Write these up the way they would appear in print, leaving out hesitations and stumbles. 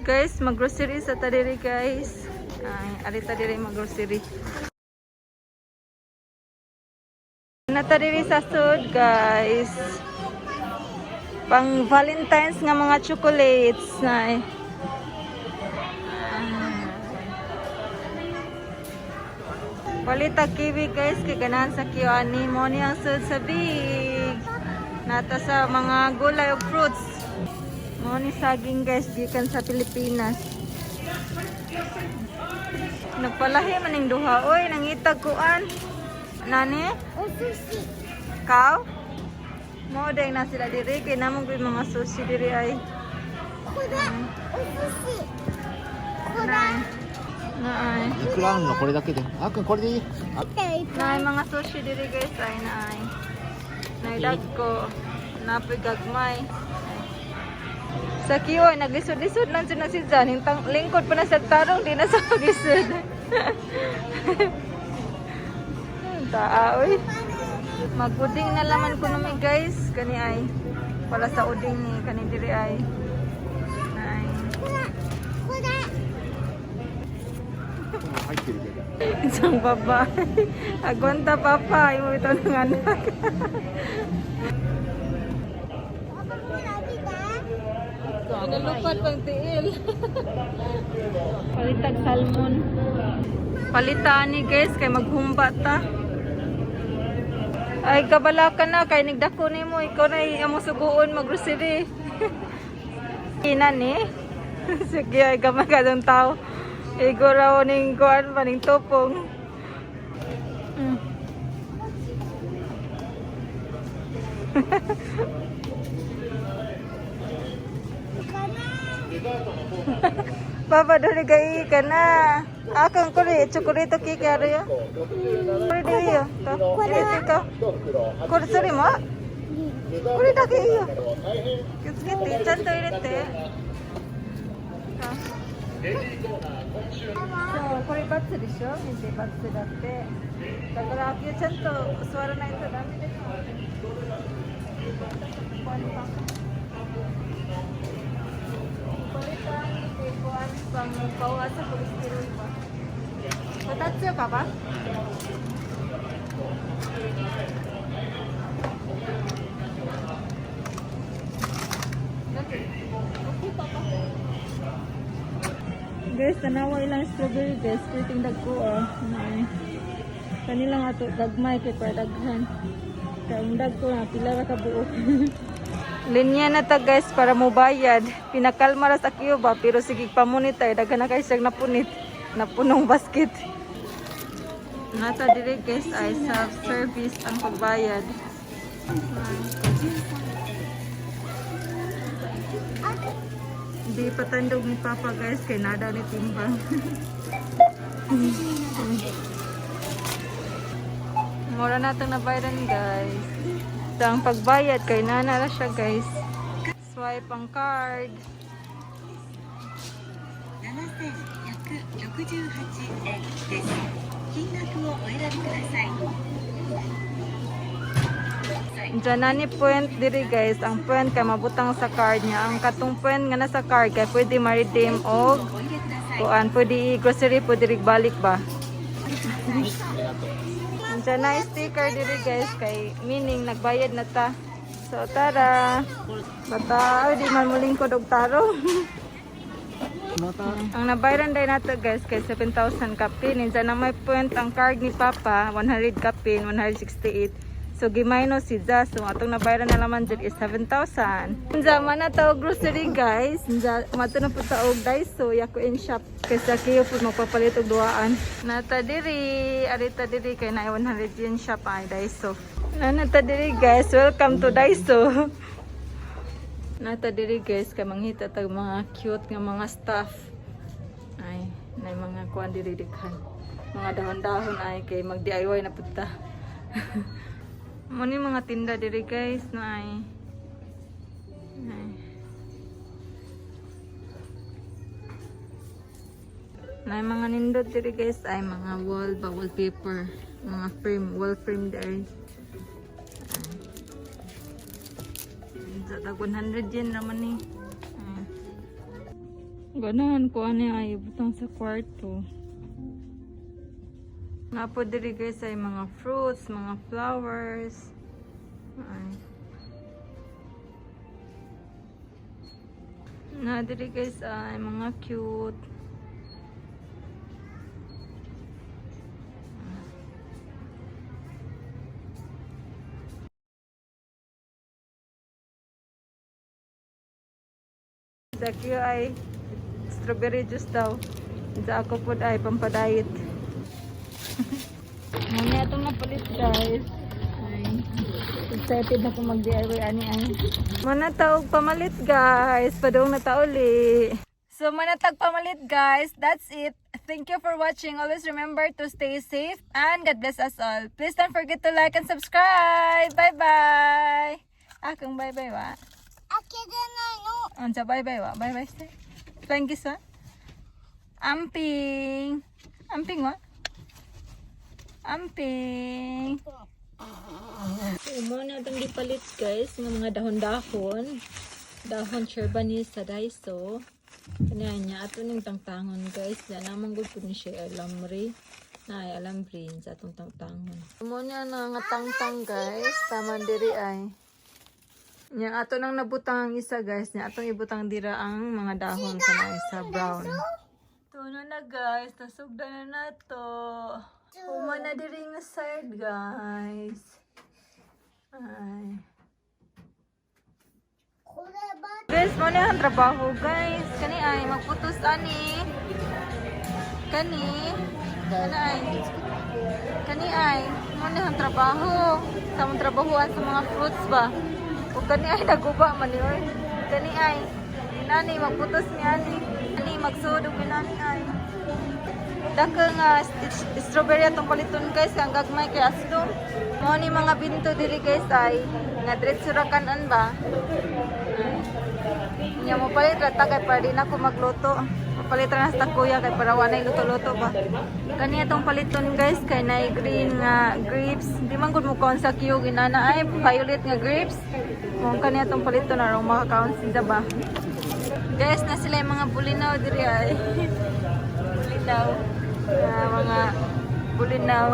Guys, mag-grocery sa tadiri guys. Ay, arita diri mag-grocery. Natadiri sa sud guys. Pang Valentine's nga mga chocolates. Ay. Palita kiwi guys, kay ganahan sa kiwani mo niyang sud sa big. Nata sa mga gulay o fruits. Mo ni saging guys, gikan sa Pilipinas. Nagpalahi man ning duha. Oy, nangitag kuan. Nani? Sushi. Kao? Mo day na sila diri kay namong gyud mga sushi diri ay. Kuda. Sushi. Kuda. Naay. いくらあんのこれだけで。あっくんこれでいい。あ、 Naay mga sushi diri guys ay naay. Naidag ko. Napoy gagmay. Sa kiyoy, naglisod-lisod lang siya na si Jan. Lingkod pa na sa tarong, di na sa magisod. Taaoy. Mag-uding na laman ko naman guys. Kani ay. Pala sa uding ni kani diri ay. Ay. Kuda. 入ってるけど。 Isang babae. Agwanta papa. Imo ito ng anak. Nalupad pang tiil. Palitag salmon. Palitaan ni guys kay maghumba ta. Ay kabala ka na kay nigdako nimo ikaw na amo suguon mag-grocery. Ina ni. Sige ay gamay ka dong tao. Iguraw ning kuan pa ning tupong. Papa dali gai ka na. Akang kuri chocolate cake ya yo. Kuri diri yo. Kuri ka. Kuri suri mo. Kuri da ke yo. Kitski chan to irete. So, これバツでしょ見てバツだってだから秋ちゃんと座らないとダメですKuan pang bawas sa kolesterol ba? Patatso ka ba? Guys, tanawa ilang strawberry guys, kriting dagko kanilang ato dagmay kay para daghan. Kaya dagko na pila ra ka buok. Linya na ta guys para mo bayad. Pinakalma ra sa kiyo ba pero sige pamunit ay daghan na kay siyang napunit. Napunong basket. Nata dire guys ay self-service ang pagbayad. Di patandog ni Papa guys kay nada ni timbang. Mura natong nabayaran guys. Ang pagbayad kay nana ra siya guys. Swipe ang card. 7,168円です。金額をお選びください。 Diyan na ni point diri guys. Ang point kay mabutang sa card niya. Ang katong point nga nasa card kay pwede ma-redeem og kuan, pwede grocery, pwede balik ba. Diyan na sticker diri guys kay meaning nagbayad na ta. So tara. Bata di man mulingkod og tarong. Ang nabayaran day nato guys kay 7,000 kapin. Diyan na may point ang card ni Papa 100 kapin 168. So gimayno si Ja. So atong nabayaran na naman dyan is 7,000. Unsa man na to grocery guys. Unsa mato na po ta og Daiso yako in shop kasi kayo po magpapalit og duaan. Nata diri, arita diri kay na 100 yen shop ay Daiso. Nata diri guys, welcome to Daiso. Nata diri guys kay manghita tag mga cute nga mga stuff. Ay, nay mga kuan diri dikhan. Mga dahon-dahon ay kay mag DIY na punta. Muni mga tinda diri guys na ay. Na mga nindot diri guys ay mga wallpaper, mga frame, wall frame diri. Sa tag 100 yen naman ni. Ganahan ko ani ay butang sa kwarto. Napo diri guys ay mga fruits, mga flowers. Ay. Na diri guys ay mga cute. Dakyo ay strawberry juice daw. Sa ako po ay pampadayet. Muna itong napalit guys. Ay, excited ako mag-DIY ani ay. Muna taog pamalit guys. Padong na tauli. So manatag pamalit guys. That's it. Thank you for watching. Always remember to stay safe and God bless us all. Please don't forget to like and subscribe. Bye-bye. Akong bye-bye wa. Ansa bye-bye wa. Bye-bye say. Flying kiss wa. Amping. Amping wa. Amping. So, muna itong gipalit guys, ng mga dahon-dahon. Dahon cherbanis sa Daiso. Kanya niya, ato ning tangtangon guys. Na namang good po ni siya alamri. Na ay alamri sa atong tangtangon. Muna na nga tangtang guys. Taman diri ay. Nya ato nang nabutang ang isa guys. Nya atong ibutang dira ang mga dahon sa na isa brown. Tuno na guys. Nasugda na nato. Uma na diri nga side guys. Ay. Guys, mo na ang trabaho guys. Kani ay magputos ani. Kani ay. Kani ay mo na ang trabaho. Sa mong trabahuan sa mga fruits ba. O kani ay naguba man ni oy. Kani ay nani magputos ni ani. Ani magsudog ni nani ay. Dakang strawberry atong paliton guys kang gagmay kay aslo. Mo ni mga binto diri guys ay nga diretso ra kanan ba. Nya mo palit ra ta kay para di na ko magluto. Mapalit ra na sa kuya kay para wanay luto-luto ba. Kani atong paliton guys kay nay green nga grapes. Di man gud mo kaon sa queue ginana ay violet nga grapes. Mo kani atong paliton aron makakaon sila ba. Guys na sila yung mga bulinaw diri ay. Bulinaw. Mga bulinaw.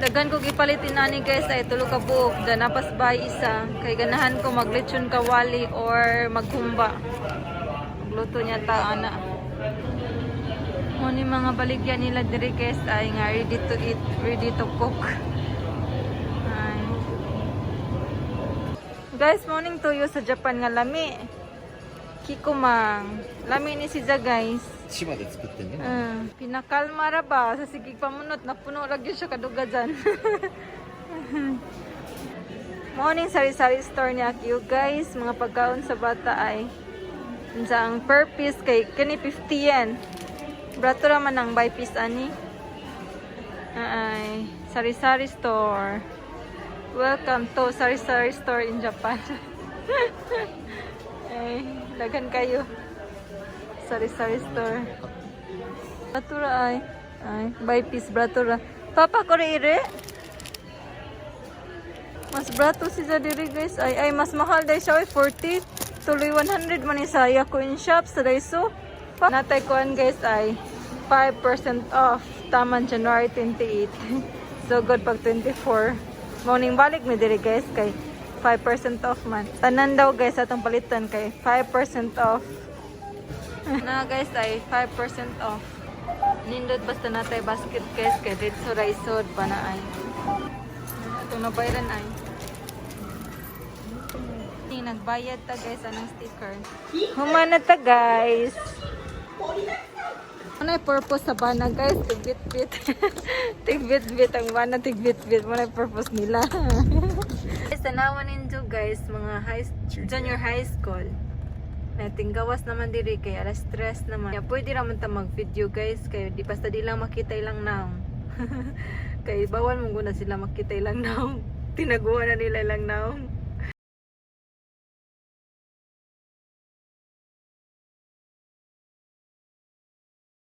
Dagan ko gipalitin ani guys ay tulo ka buok ganapas bay isa kay ganahan ko maglechon kawali or maghumba. Magluto niya ta ana. Mo ni mga baligyan nila diri guys ay nga ready to eat, ready to cook. Ay. Guys, morning tuyo sa Japan nga lami. Kikumang. Lami ni si Za guys. 千葉で作ってんね。 Pinakalma ra ba sa sigig pamunot na puno ra gyud siya kaduga dyan. Morning sari-sari store ni Akio guys, mga pagkaon sa bata ay ang per piece kay kani 50 yen. Brato ra man ang by piece ani. Ay, sari-sari store. Welcome to sari-sari store in Japan. Ay, daghan kayo. Sari-sari store. Bratura ay by piece bratura. Papa ko ire. Mas brato si diri guys. Ay mas mahal dai siya 40. Tuloy 100 man sa Yakuin shop sa Daiso. Natay kuan guys ay 5% off taman January 28. So good pag 24. Morning balik mi diri guys kay 5% off man. Tanan daw guys atong palitan kay 5% off. Na guys ay 5% off. Nindot basta natay basket guys kay dito ra isod pa na ay. Itong nabayaran ay. Nagbayad ta guys anong sticker. Humana ta guys. Ano yung purpose sa bana guys? Tigbit-bit. Tigbit-bit ang bana tigbit-bit. Ano yung purpose nila? Guys, tanawan ninyo guys mga junior high school. Nating gawas naman diri kay alas 3 naman. Kaya pwede naman ta mag-video guys kay di basta di lang makita ilang naong. Kay bawal mong guna sila makita ilang naong. Tinaguan na nila ilang naong.